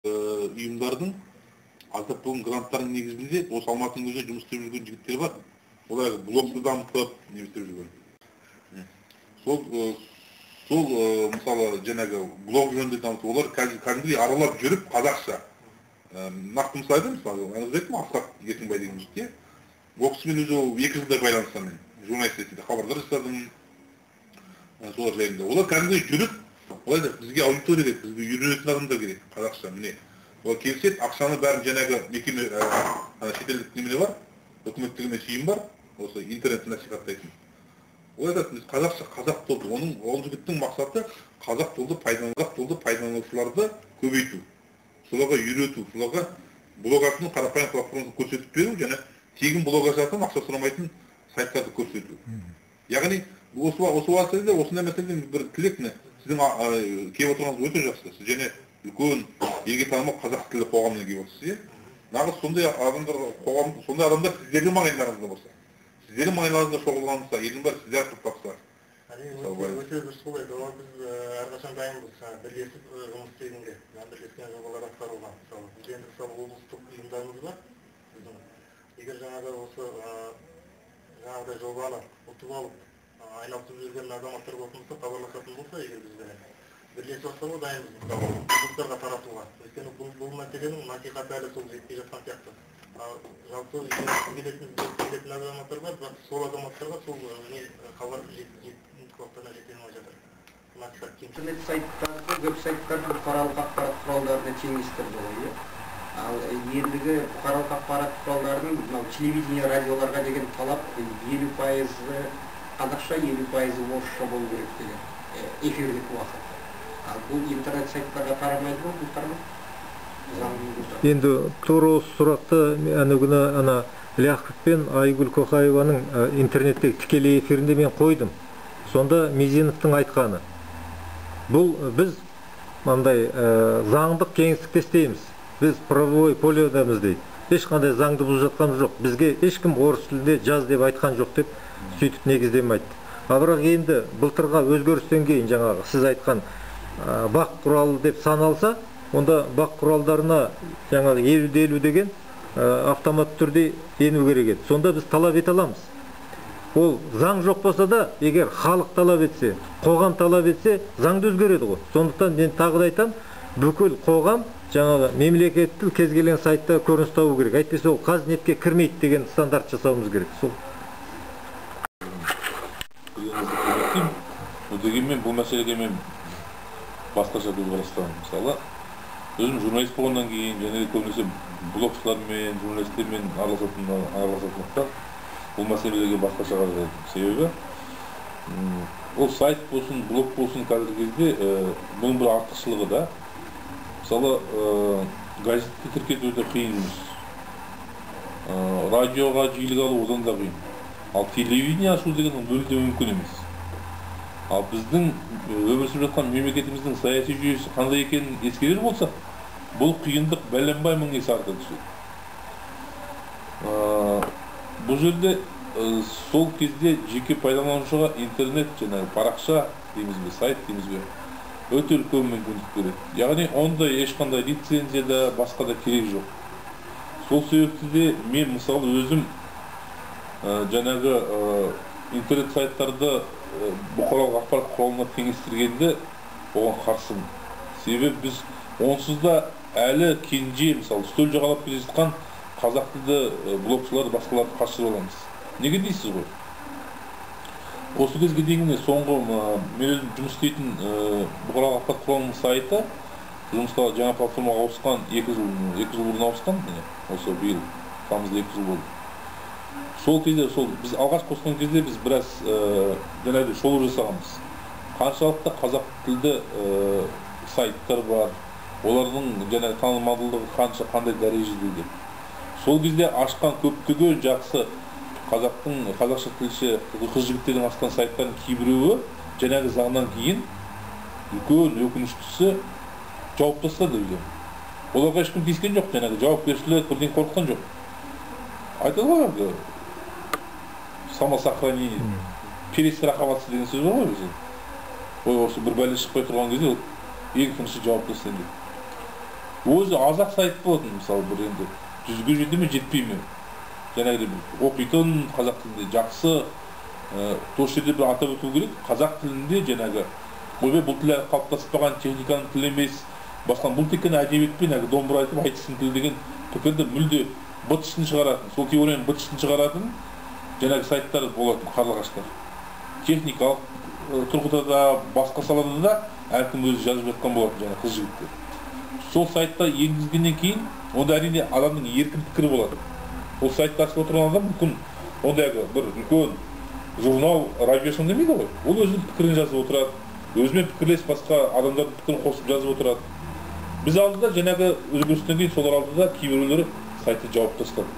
ұйымдардың аздап болған гранттардың негізінде осы Алматының өзінде жұмыс істеп жүрген жігіттер бар. Олар блогты дамытып, не істеп жүрген. Сол мысалы жаңағы блог жөнінде дамытып, олар кәдімгідей аралап жүріп қазақша. Нақты мысал айтайын, мысалы, аңыз айттым, Асқақ Еркінбай деген жігітке. Ол кісімен өзі 2 жылдай байланыстым мен. Журналист ретінде хабардар жасадым. Солар жайында. Олар кәдімгідей жүріп, олай да бізге аудитория керек, бізге үйренетін адамдар керек, қазақша, міне. Олар келсет, ақшаны бәрін жаңағы мекеме, шетелдік немене бар, үкіметтік емес ұйым бар, осы интернет насихаттайтын. Олай да біз қазақша, қазақ тілді, ол жігіттің мақсаты қазақ тілді пайдаланушыларды көбейту, соларға үйрету, соларға блог арқылы қарапайым платформаны көрсетіп беру, және тегін блог ашатын, ақша сұрамайтын сайттарды көрсету. Яғни осы уақытта осындай мәселеден бір тілек не? Сіздің келіп отырғаныңыз өте жақсы. Сіз және үлкен елге танымал қазақ тілді қоғамына келіп отырсыз. Нағыз сондай адамдар сіздердің маңайларыңызда болса, сіздердің маңайларыңызда шоғырланса, елдің бәрі сіздер тоқтапса. Өте дұрыс болады. Олар біз әрқашан дайынбыз бірлесіп жұмыс істегенге, бірлескен жобалар атқаруға. Бізде енді мысалы облыстық ұйымдарымыз бар. Егер жаңағыдай жобаны ұтып алып, айналысып жүрген азаматтар болса, хабарласатын болса, егер бізде бірлесіп бастауға дайынбыз жұрттарға таратуға. Өйткені бұл мәселенің насихаты әлі сол жетпей жатқан сияқты. Жалпы келетін азаматтар бар, бірақ сол азаматтарға сол хабар уақытына жете алмай жатыр. Интернет сайттарды, көп сайттарды бұқаралық ақпарат құралдарына теңестірді ғой. Ал ендігі бұқаралық ақпарат құралдарының телевидение, радиоларға деген талап 50% қазақша, 50% орысша болу керек деген эфирлік уақыт. Ал бұл интернет сайттарға қарамайды ма, бұл қарамайды? Енді тура осы сұрақты ана Ляхов пен Айгүл Коқаеваның интернеттегі тікелей эфирінде мен қойдым. Сонда Мизиновтың айтқаны. Бұл біз мындай заңдық кеңістікте істейміз. Біз правовой поледамыз дейді. Ешқандай заңды бұзып жатқан жоқ. Бізге ешкім орыс тілінде жаз деп айтқан жоқ деп сөйтіп негіздеме айтты. Бірақ енді былтырға өзгерістен кейін жаңағы сіз айтқан бақ құралы деп саналса, онда бақ құралдарына жаңағы 50-50 деген автомат түрде ену керек еді. Сонда біз талап ете аламыз. Ол заң жоқ болса да, егер халық талап етсе, қоғам талап етсе, заңды өзгереді ғой. Сондықтан мен тағы да айтам, бүкіл қоғам жаңағы мемлекеттік кез келген сайтта көрініс табу керек. Әйтпесе ол қазнетке кірмейді деген стандарт жасауымыз керек. Сол. Дегенмен бұл мәселеге мен басқаша көзқарастамын. Мысалы, өзім журналист болғаннан кейін, және көбінесе блогшылармен, журналистермен араласатындықтан бұл мәселеге басқаша қараймын. Себебі ол сайт болсын, блог болсын қазіргі кезде бұның бір артықшылығы да. Мысалы, газетті тіркету өте қиын емес. Радиоға жиілік алу одан да қиын. Ал телевидение ашу деген мүлде мүмкін емес. Ал біздің өмір сүріп жатқан мемлекетіміздің саяси жүйесі қандай екенін ескерер болса, бұл қиындық бәленбай мың есе арта түседі. Бұл жерде сол кезде жеке пайдаланушыға интернет жаңағы парақша дейміз бе, сайт дейміз бе, өте үлкен мүмкіндік береді. Яғни ондай ешқандай лицензия да басқа да керек жоқ. Сол себепті де мен мысалы өзім жаңағы интернет сайттарды бұқаралық ақпарат құралына теңестіргенде оған қарсымын. Себебі біз онсыз да әлі кенже, мысалы, үстел жағалап келе жатқан қазақ тілді блогшылар басқаларды қашырып аламыз. Неге дейсіз ғой? Осы кезге дейін соңғы мен өзім жұмыс істейтін бұқаралық ақпарат құралының сайты жұмысқа жаңа платформаға ауысқан 2 жыл бұрын ауысқан, осы биыл тамызда 2 жыл болды. Сол кезде, біз алғаш қосқан кезде біз біраз жаңағыдай шолу жасағанбыз. Қаншалықты қазақ тілді сайттар бар, олардың жаңағы танымалдылығы қандай дәрежеде деп. Сол кезде ашқан көптеген жақсы қазақша тілші қыз-жігіттердің ашқан сайттардың кейбіреуі жаңағы заңнан кейін үлкен өкініштісі жауып тастады үйде. Оларға ешкім тиіскен жоқ, жаңағы жауапкершілік бірден қорққан жоқ. Айтады ғой, самосохранение, перестраховаться деген сөз бар ғой бізде. Ой, осы бір бәле шықпай тұрған кезде ең тынышы жауап тастайын деп. өзі азақ сайт болатын, мысалы бір енді 100-ге жетті ме жетпей ме, жаңағыдай оқитын, қазақ тілінде жақсы. Осы жерде бір атап өту керек, қазақ тілінде жаңағы ойбай бұл тіл қалыптасып қалған техниканың тілі емес, басқа бұл тек қана әдебиетпен домбыра айтып айтысың тілі деген пікірді мүлде быт-шытын шығаратын, сол теорияның быт-шытын шығаратын жаңағы сайттар болатын, қарлығаштар. Техникалық тұрғыда да, басқа салада да әркім өзі жазып жатқан болатын, жаңағы қыз жігіттер. Сол сайтта енгізгеннен кейін, онда әрине адамның еркін пікірі болады. Ол сайтта ашып отырған адам мүмкін ондағы бір үлкен журнал, радиосын демейді ғой. Ол өзінің пікірін жазып отырады, өзімен пікірлес басқа адамдардың пікірін қосып жазып отырады. Біз алдыда жаңағы өзгерістен кейін солар алдыда кейбіреулері сайтты жауып тастады.